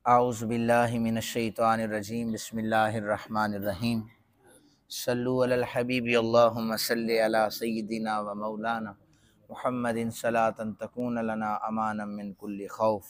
اعوذ باللہ من الشیطان الرجیم بسم اللہ الرحمن الرحیم صلو علی الحبیب اللہم صلی علی سیدنا و مولانا محمد صلاۃ تکون لنا امانا من کل خوف۔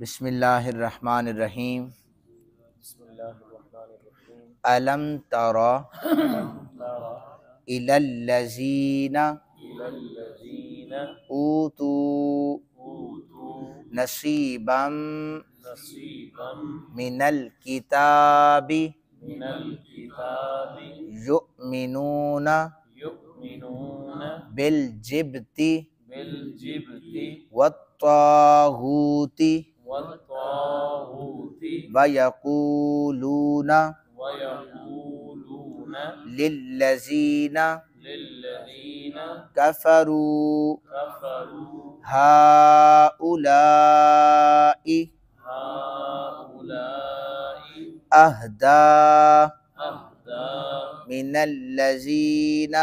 بسم اللہ الرحمن الرحیم۔ الم تر الی الذین اوتوا نصیبا من الکتاب یؤمنون بالجبت والطاغوت ویقولون للذین کفروا ہؤلاء اہدی من الذین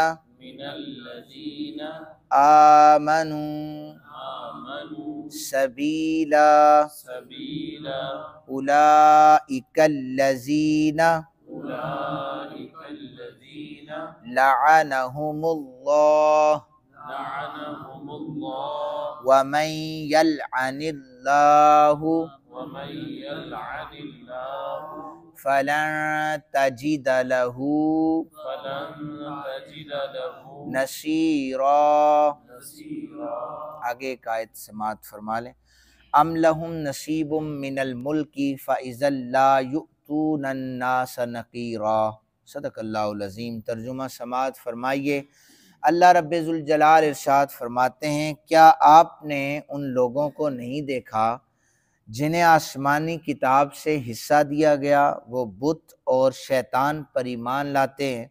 آمنوا سبیلا اولئک الذین لعنهم اللہ ومن یلعن اللہ فلن تجد له نصیرا۔ آگے ایک آیت سماعت فرما لیں۔ ام لہم نصیب من الملک فاذا لا یؤتون الناس نقیرا۔ صدق اللہ العظیم۔ ترجمہ سماعت فرمائیے۔ اللہ رب ذوالجلال ارشاد فرماتے ہیں، کیا آپ نے ان لوگوں کو نہیں دیکھا جنہیں آسمانی کتاب سے حصہ دیا گیا، وہ بت اور شیطان پر ایمان لاتے ہیں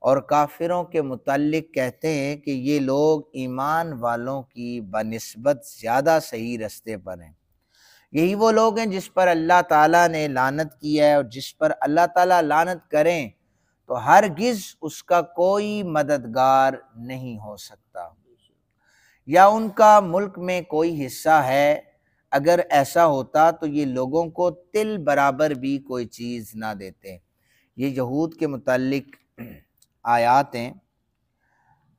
اور کافروں کے متعلق کہتے ہیں کہ یہ لوگ ایمان والوں کی بنسبت زیادہ صحیح رستے پر ہیں۔ یہی وہ لوگ ہیں جس پر اللہ تعالیٰ نے لعنت کی ہے، اور جس پر اللہ تعالیٰ لعنت کریں تو ہرگز اس کا کوئی مددگار نہیں ہو سکتا، یا ان کا ملک میں کوئی حصہ ہے۔ اگر ایسا ہوتا تو یہ لوگوں کو تل برابر بھی کوئی چیز نہ دیتے۔ یہ یہود کے متعلق آیات ہیں۔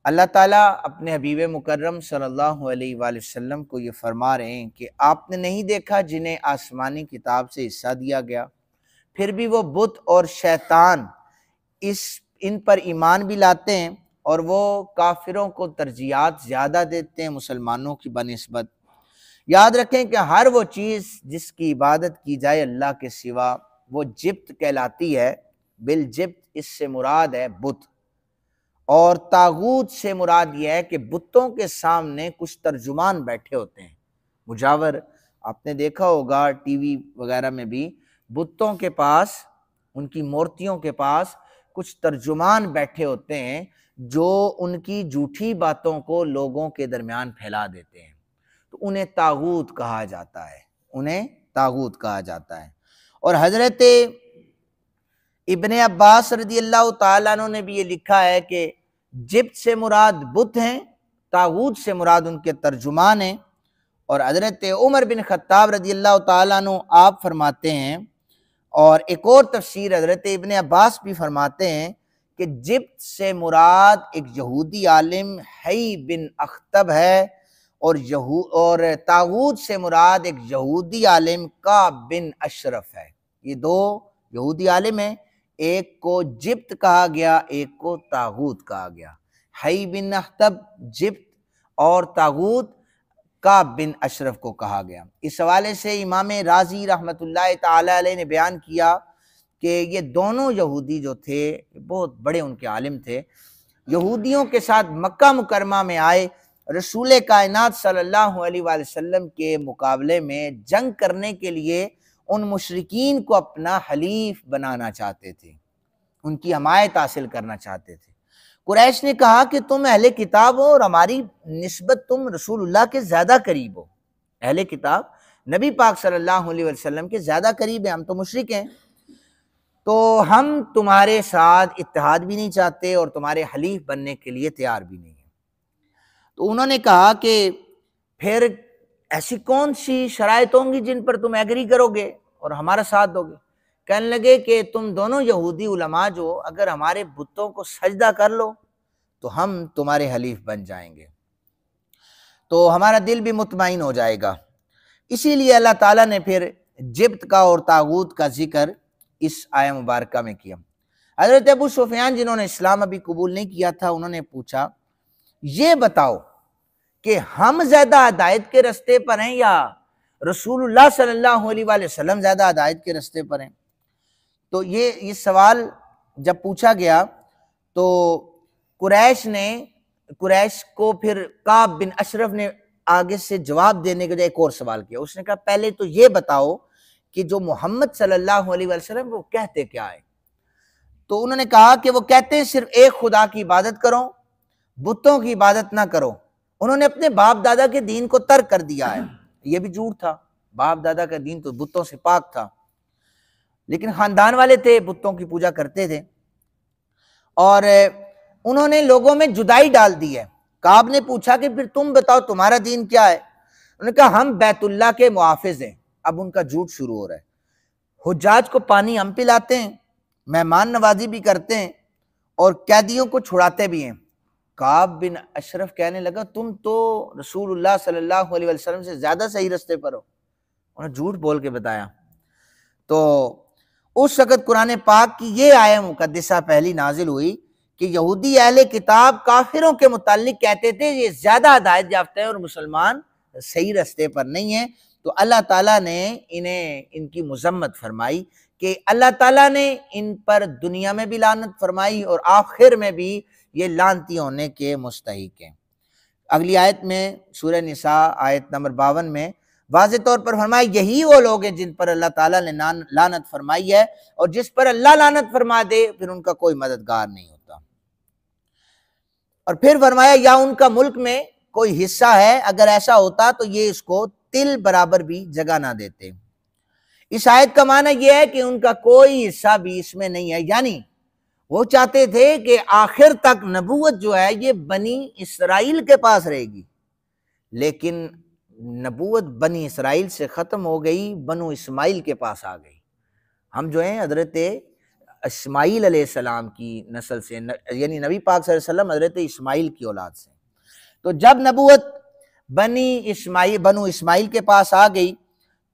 اللہ تعالیٰ اپنے حبیب مکرم صلی اللہ علیہ وآلہ وسلم کو یہ فرما رہے ہیں کہ آپ نے نہیں دیکھا جنہیں آسمانی کتاب سے حصہ دیا گیا، پھر بھی وہ بت اور شیطان ان پر ایمان بھی لاتے ہیں، اور وہ کافروں کو ترجیحات زیادہ دیتے ہیں مسلمانوں کی بنسبت۔ یاد رکھیں کہ ہر وہ چیز جس کی عبادت کی جائے اللہ کے سوا، وہ جبت کہلاتی ہے۔ بالجبت اس سے مراد ہے بت، اور طاغوت سے مراد یہ ہے کہ بتوں کے سامنے کچھ ترجمان بیٹھے ہوتے ہیں، مجاور۔ آپ نے دیکھا ہوگا ٹی وی وغیرہ میں بھی بتوں کے پاس، ان کی مورتیوں کے پاس کچھ ترجمان بیٹھے ہوتے ہیں جو ان کی جھوٹی باتوں کو لوگوں کے درمیان پھیلا دیتے ہیں، تو انہیں طاغوت کہا جاتا ہے، انہیں طاغوت کہا جاتا ہے۔ اور حضرت ابن عباس رضی اللہ تعالیٰ عنہ نے بھی یہ لکھا ہے کہ جبت سے مراد بت ہیں، طاغوت سے مراد ان کے ترجمان ہیں۔ اور حضرت عمر بن خطاب رضی اللہ تعالیٰ عنہ آپ فرماتے ہیں، اور ایک اور تفسیر حضرت ابن عباس بھی فرماتے ہیں کہ جبت سے مراد ایک یہودی عالم حی بن اخطب ہے، اور طاغوت سے مراد ایک یہودی عالم کعب بن اشرف ہے۔ یہ دو یہودی عالم ہیں، ایک کو جبت کہا گیا، ایک کو طاغوت کہا گیا۔ حی بن اخطب جبت، اور طاغوت کعب بن اشرف کو کہا گیا۔ اس حوالے سے امام رازی رحمۃ اللہ تعالی علیہ نے بیان کیا کہ یہ دونوں یہودی جو تھے بہت بڑے ان کے عالم تھے، یہودیوں کے ساتھ مکہ مکرمہ میں آئے، رسول کائنات صلی اللہ علیہ وآلہ وسلم کے مقابلے میں جنگ کرنے کے لیے ان مشرکین کو اپنا حلیف بنانا چاہتے تھے، ان کی حمایت حاصل کرنا چاہتے تھے۔ قریش نے کہا کہ تم اہل کتاب ہو اور ہماری نسبت تم رسول اللہ کے زیادہ قریب ہو، اہل کتاب نبی پاک صلی اللہ علیہ وسلم کے زیادہ قریب ہیں، ہم تو مشرک ہیں، تو ہم تمہارے ساتھ اتحاد بھی نہیں چاہتے اور تمہارے حلیف بننے کے لیے تیار بھی نہیں ہیں۔ تو انہوں نے کہا کہ پھر ایسی کون سی شرائط ہوں گی جن پر تم ایگری کرو گے اور ہمارا ساتھ دو گے؟ کہنے لگے کہ تم دونوں یہودی علماء جو اگر ہمارے بتوں کو سجدہ کر لو تو ہم تمہارے حلیف بن جائیں گے، تو ہمارا دل بھی مطمئن ہو جائے گا۔ اسی لیے اللہ تعالیٰ نے پھر جبت کا اور طاغوت کا ذکر اس آیہ مبارکہ میں کیا۔ حضرت ابو سفیان جنہوں نے اسلام ابھی قبول نہیں کیا تھا، انہوں نے پوچھا یہ بتاؤ کہ ہم زیادہ ہدایت کے رستے پر ہیں یا رسول اللہ صلی اللہ علیہ وآلہ وسلم زیادہ ہدایت کے رستے پر ہیں؟ تو یہ سوال جب پوچھا گیا تو قریش کو پھر کعب بن اشرف نے آگے سے جواب دینے کے لیے ایک اور سوال کیا۔ اس نے کہا پہلے تو یہ بتاؤ کہ جو محمد صلی اللہ علیہ وسلم وہ کہتے کیا ہے؟ تو انہوں نے کہا کہ وہ کہتے ہیں صرف ایک خدا کی عبادت کرو، بتوں کی عبادت نہ کرو۔ انہوں نے اپنے باپ دادا کے دین کو ترک کر دیا ہے۔ یہ بھی جھوٹ تھا، باپ دادا کا دین تو بتوں سے پاک تھا، لیکن خاندان والے تھے، بتوں کی پوجا کرتے تھے، اور انہوں نے لوگوں میں جدائی ڈال دی ہے۔ کعب نے پوچھا کہ پھر تم بتاؤ تمہارا دین کیا ہے؟ انہوں نے کہا ہم بیت اللہ کے محافظ ہیں۔ اب ان کا جھوٹ شروع ہو رہا ہے۔ حجاج کو پانی ہم پلاتے ہیں، مہمان نوازی بھی کرتے ہیں، اور قیدیوں کو چھڑاتے بھی ہیں۔ کعب بن اشرف کہنے لگا تم تو رسول اللہ صلی اللہ علیہ وسلم سے زیادہ صحیح رستے پر ہو۔ انہوں نے جھوٹ بول کے بتایا۔ تو اس وقت قرآن پاک کی یہ آیہ مقدسہ پہلی نازل ہوئی کہ یہودی اہل کتاب کافروں کے متعلق کہتے تھے یہ زیادہ ہدایت یافتہ ہیں اور مسلمان صحیح رستے پر نہیں ہیں۔ تو اللہ تعالیٰ نے انہیں ان کی مذمت فرمائی کہ اللہ تعالیٰ نے ان پر دنیا میں بھی لعنت فرمائی اور آخر میں بھی یہ لعنتی ہونے کے مستحق ہیں۔ اگلی آیت میں سورہ نساء آیت نمبر 52 میں واضح طور پر فرمایا یہی وہ لوگ ہیں جن پر اللہ تعالیٰ نے لعنت فرمائی ہے، اور جس پر اللہ لعنت فرما دے پھر ان کا کوئی مددگار نہیں ہوتا۔ اور پھر فرمایا یا ان کا ملک میں کوئی حصہ ہے، اگر ایسا ہوتا تو یہ اس کو تل برابر بھی جگہ نہ دیتے۔ اس آیت کا معنی یہ ہے کہ ان کا کوئی حصہ بھی اس میں نہیں ہے، یعنی وہ چاہتے تھے کہ آخر تک نبوت جو ہے یہ بنی اسرائیل کے پاس رہے گی، لیکن نبوت بنی اسرائیل سے ختم ہو گئی، بنو اسماعیل کے پاس آ گئی۔ ہم جو ہیں حضرت اسماعیل علیہ السلام کی نسل سے، یعنی نبی پاک صلی اللہ علیہ وسلم حضرت اسماعیل کی اولاد سے۔ تو جب نبوت بنو اسماعیل کے پاس آ گئی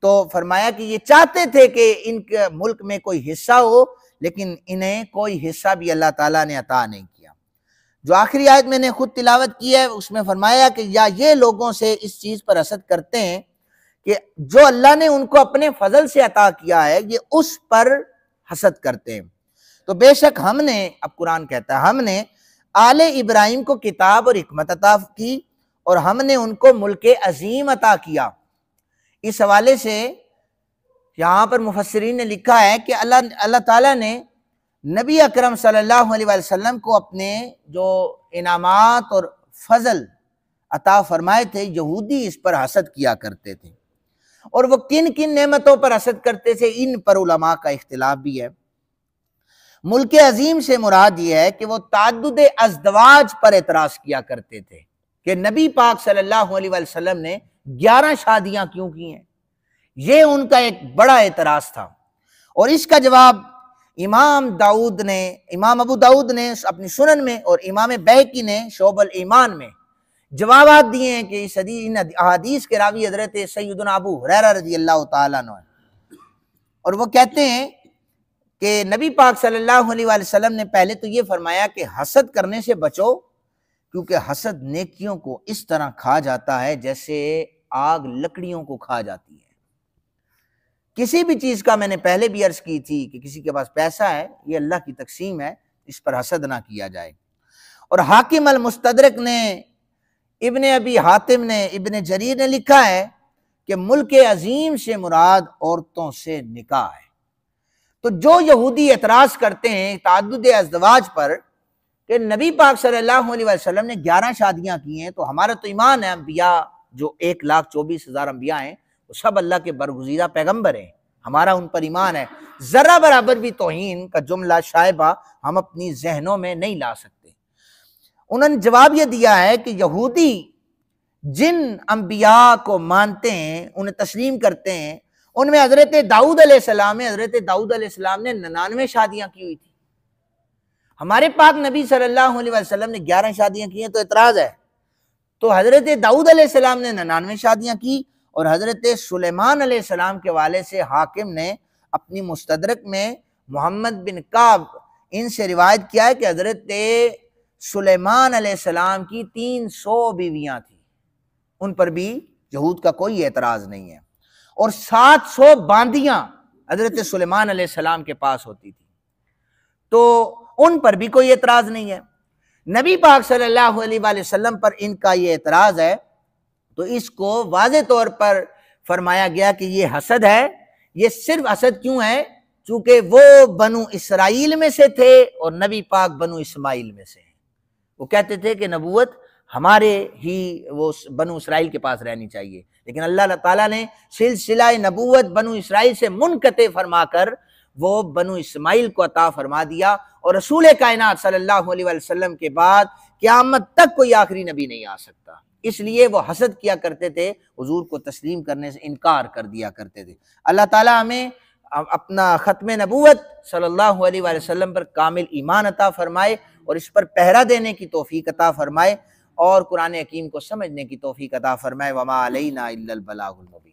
تو فرمایا کہ یہ چاہتے تھے کہ ان کے ملک میں کوئی حصہ ہو، لیکن انہیں کوئی حصہ بھی اللہ تعالیٰ نے عطا نہیں کیا۔ جو آخری آیت میں نے خود تلاوت کی ہے اس میں فرمایا کہ یا یہ لوگوں سے اس چیز پر حسد کرتے ہیں کہ جو اللہ نے ان کو اپنے فضل سے عطا کیا ہے یہ اس پر حسد کرتے ہیں۔ تو بے شک ہم نے، اب قرآن کہتا ہے، ہم نے آل ابراہیم کو کتاب اور حکمت عطا کی اور ہم نے ان کو ملک عظیم عطا کیا۔ اس حوالے سے یہاں پر مفسرین نے لکھا ہے کہ اللہ تعالیٰ نے نبی اکرم صلی اللہ علیہ وسلم کو اپنے جو انعامات اور فضل عطا فرمائے تھے، یہودی اس پر حسد کیا کرتے تھے، اور وہ کن کن نعمتوں پر حسد کرتے تھے ان پر علماء کا اختلاف بھی ہے۔ ملک عظیم سے مراد یہ ہے کہ وہ تعدد ازدواج پر اعتراض کیا کرتے تھے کہ نبی پاک صلی اللہ علیہ وسلم نے 11 شادیاں کیوں کی ہیں، یہ ان کا ایک بڑا اعتراض تھا۔ اور اس کا جواب امام ابو داؤد نے اپنی سنن میں اور امام بیہقی نے شعب الایمان میں جوابات دیے ہیں کہ ان احادیث کے راوی حضرت سیدنا ابو ہریرہ رضی اللہ تعالیٰ عنہ، اور وہ کہتے ہیں کہ نبی پاک صلی اللہ علیہ وآلہ وسلم نے پہلے تو یہ فرمایا کہ حسد کرنے سے بچو، کیونکہ حسد نیکیوں کو اس طرح کھا جاتا ہے جیسے آگ لکڑیوں کو کھا جاتی ہے۔ کسی بھی چیز کا، میں نے پہلے بھی عرض کی تھی کہ کسی کے پاس پیسہ ہے، یہ اللہ کی تقسیم ہے، اس پر حسد نہ کیا جائے۔ اور حاکم المستدرک نے، ابن ابی حاتم نے، ابن جریر نے لکھا ہے کہ ملک عظیم سے مراد عورتوں سے نکاح ہے۔ تو جو یہودی اعتراض کرتے ہیں تعدد ازدواج پر کہ نبی پاک صلی اللہ علیہ وسلم نے 11 شادیاں کی ہیں، تو ہمارا تو ایمان ہے انبیاء جو 1,24,000 انبیاء ہیں وہ سب اللہ کے برگزیدہ پیغمبر ہیں، ہمارا ان پر ایمان ہے، ذرہ برابر بھی توہین کا جملہ شائبہ ہم اپنی ذہنوں میں نہیں لا سکتے۔ انہوں نے جواب یہ دیا ہے کہ یہودی جن انبیاء کو مانتے ہیں، انہیں تسلیم کرتے ہیں، ان میں حضرت داؤد علیہ السلام ہے۔ حضرت داؤد علیہ السلام نے 99 شادیاں کی ہوئی تھی۔ ہمارے پاک نبی صلی اللہ علیہ وسلم نے 11 شادیاں کی ہیں تو اعتراض ہے۔ تو حضرت داؤد علیہ السلام نے 99 شادیاں کی، اور حضرت سلیمان علیہ السلام کے والد سے حاکم نے اپنی مستدرک میں محمد بن کعب ان سے روایت کیا ہے کہ حضرت سلیمان علیہ السلام کی 300 بیویاں تھیں، ان پر بھی یہود کا کوئی اعتراض نہیں ہے، اور 700 باندیاں حضرت سلیمان علیہ السلام کے پاس ہوتی تھی، تو ان پر بھی کوئی اعتراض نہیں ہے۔ نبی پاک صلی اللہ علیہ وآلہ وسلم پر ان کا یہ اعتراض ہے، تو اس کو واضح طور پر فرمایا گیا کہ یہ حسد ہے۔ یہ صرف حسد کیوں ہے؟ چونکہ وہ بنو اسرائیل میں سے تھے اور نبی پاک بنو اسماعیل میں سے ہیں۔ وہ کہتے تھے کہ نبوت ہمارے ہی وہ بنو اسرائیل کے پاس رہنی چاہیے، لیکن اللہ تعالیٰ نے سلسلہ نبوت بنو اسرائیل سے منقطع فرما کر وہ بنو اسماعیل کو عطا فرما دیا، اور رسول کائنات صلی اللہ علیہ وسلم کے بعد قیامت تک کوئی آخری نبی نہیں آ سکتا۔ اس لیے وہ حسد کیا کرتے تھے، حضور کو تسلیم کرنے سے انکار کر دیا کرتے تھے۔ اللہ تعالیٰ ہمیں اپنا ختم نبوت صلی اللہ علیہ وآلہ وسلم پر کامل ایمان عطا فرمائے، اور اس پر پہرا دینے کی توفیق عطا فرمائے، اور قرآن حکیم کو سمجھنے کی توفیق عطا فرمائے۔ وما علینا الا البلاغ المبین۔